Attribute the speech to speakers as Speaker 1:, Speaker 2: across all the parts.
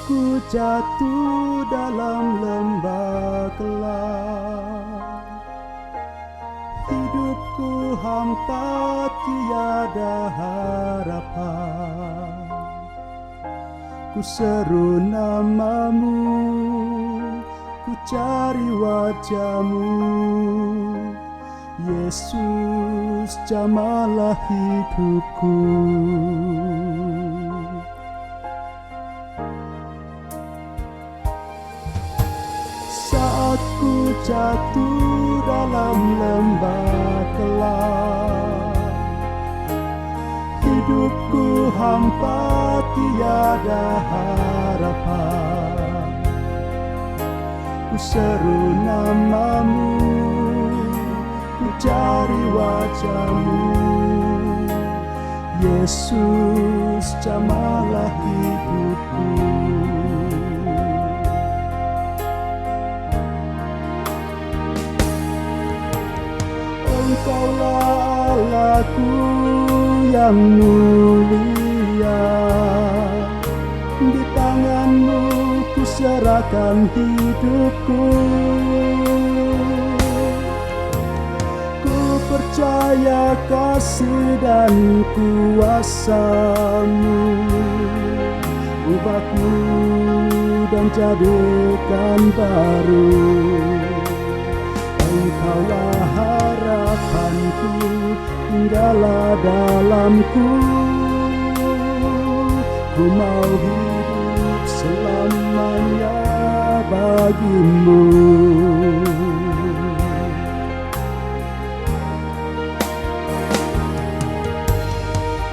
Speaker 1: Ku jatuh dalam lembah gelap, hidupku hampa tiada harapan. Ku seru namamu, ku cari wajahmu, Yesus jamahlah hidupku. Saat ku jatuh dalam lembah gelap, hidupku hampa tiada harapan. Ku seru namamu, ku cari wajahmu, Yesus jamahlah hidupku. Engkaulah Allahku yang mulia, di tanganmu ku serahkan hidupku. Ku percaya kasih dan kuasa-Mu, ubahku dan jadikan baru. Engkaulah harapanku, tinggallah dalamku. Ku mau hidup selamanya bagimu.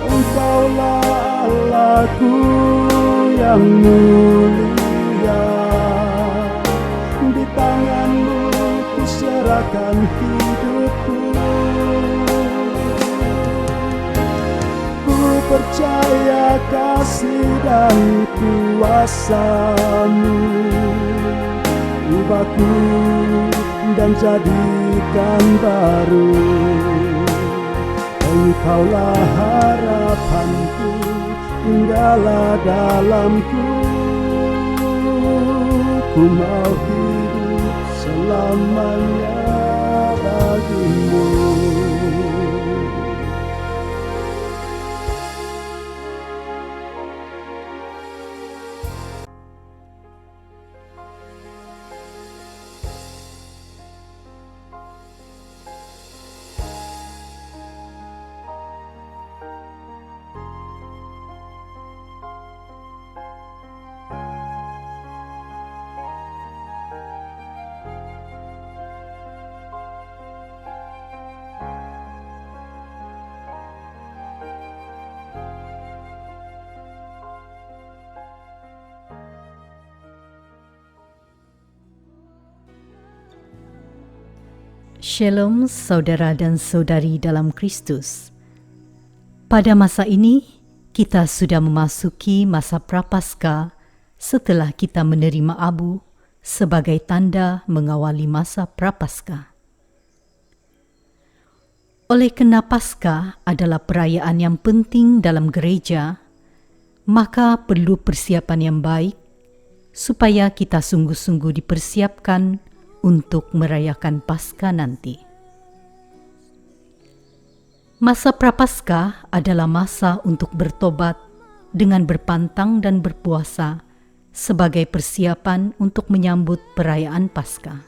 Speaker 1: Engkaulah Allahku yang mulia, di tanganmu ku serahkan hidupku. Ku percaya kasih dan kuasa-Mu, ubahku dan jadikan baru. Engkaulah harapanku, tinggallah dalamku. Ku mau hidup selamanya bagimu.
Speaker 2: Shalom saudara dan saudari dalam Kristus. Pada masa ini, kita sudah memasuki masa Prapaskah setelah kita menerima abu sebagai tanda mengawali masa Prapaskah. Oleh karena Paskah adalah perayaan yang penting dalam gereja, maka perlu persiapan yang baik supaya kita sungguh-sungguh dipersiapkan untuk merayakan Paskah nanti. Masa Prapaskah adalah masa untuk bertobat dengan berpantang dan berpuasa sebagai persiapan untuk menyambut perayaan Paskah.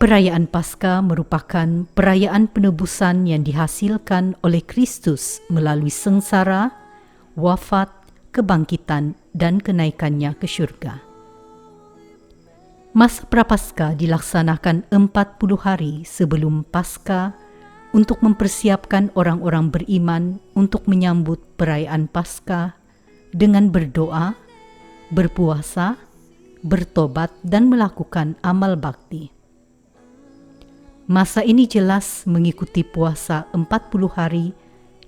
Speaker 2: Perayaan Paskah merupakan perayaan penebusan yang dihasilkan oleh Kristus melalui sengsara, wafat, kebangkitan, dan kenaikannya ke surga. Masa Prapaskah dilaksanakan 40 hari sebelum Paskah untuk mempersiapkan orang-orang beriman untuk menyambut perayaan Paskah dengan berdoa, berpuasa, bertobat, dan melakukan amal bakti. Masa ini jelas mengikuti puasa 40 hari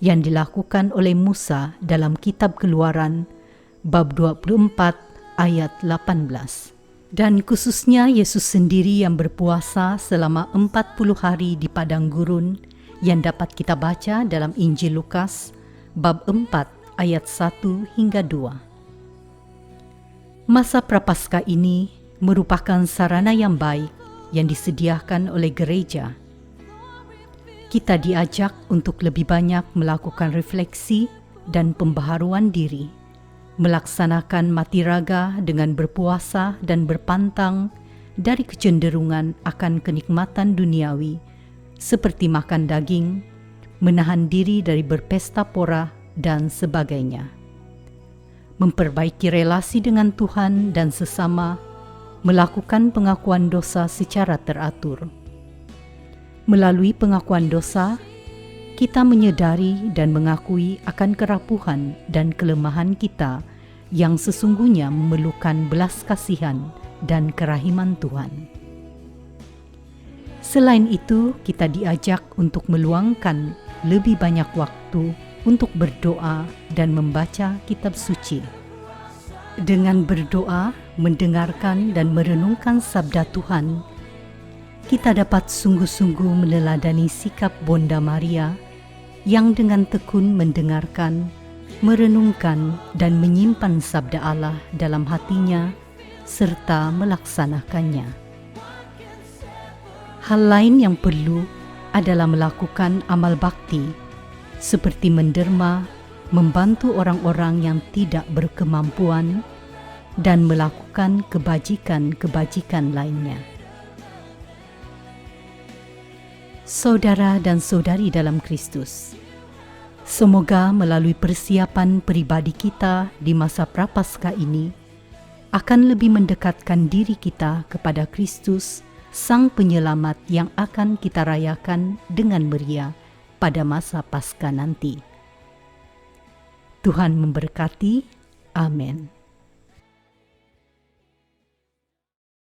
Speaker 2: yang dilakukan oleh Musa dalam kitab Keluaran bab 24 ayat 18. Dan khususnya Yesus sendiri yang berpuasa selama 40 hari di padang gurun yang dapat kita baca dalam Injil Lukas bab 4 ayat 1 hingga 2. Masa Prapaskah ini merupakan sarana yang baik yang disediakan oleh gereja. Kita diajak untuk lebih banyak melakukan refleksi dan pembaharuan diri, melaksanakan mati raga dengan berpuasa dan berpantang dari kecenderungan akan kenikmatan duniawi seperti makan daging, menahan diri dari berpesta pora, dan sebagainya. Memperbaiki relasi dengan Tuhan dan sesama, melakukan pengakuan dosa secara teratur. Melalui pengakuan dosa, kita menyadari dan mengakui akan kerapuhan dan kelemahan kita yang sesungguhnya memerlukan belas kasihan dan kerahiman Tuhan. Selain itu, kita diajak untuk meluangkan lebih banyak waktu untuk berdoa dan membaca kitab suci. Dengan berdoa, mendengarkan dan merenungkan sabda Tuhan, kita dapat sungguh-sungguh meneladani sikap Bonda Maria yang dengan tekun mendengarkan, merenungkan dan menyimpan sabda Allah dalam hatinya serta melaksanakannya. Hal lain yang perlu adalah melakukan amal bakti seperti menderma, membantu orang-orang yang tidak berkemampuan, dan melakukan kebajikan-kebajikan lainnya. Saudara dan saudari dalam Kristus, semoga melalui persiapan pribadi kita di masa Prapaskah ini akan lebih mendekatkan diri kita kepada Kristus, Sang Penyelamat yang akan kita rayakan dengan meriah pada masa Paskah nanti. Tuhan memberkati. Amin.